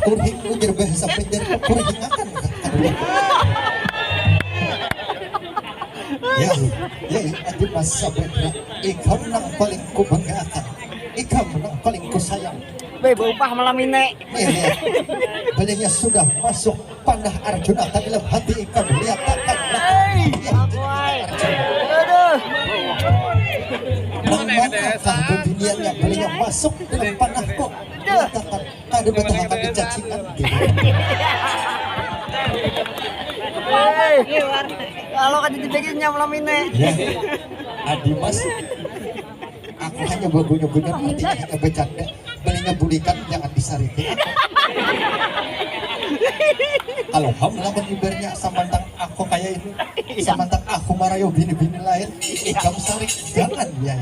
kuring ujar bahasa penjara kuring akan ya aja Mas Sabendra ikam nang paling ku banggakan ikam nang paling ku sayang Bebo upah malam ini. ya belinya sudah masuk panah Arjuna ke dalam hati ikam lihatkan Aduh. manakah bebiniannya belinya masuk dalam panahku lihatkan kada betul akan dicacingan Kalau kan dibikinnya malam ini. ya Adi Mas aku hanya berguna-guna artinya hanya bercanda belinya bulikan jangan disarikan kalau ham lawan ibarnya samantang aku kayak ini samantang aku marayo bini-bini lain ikam sarik jangan ya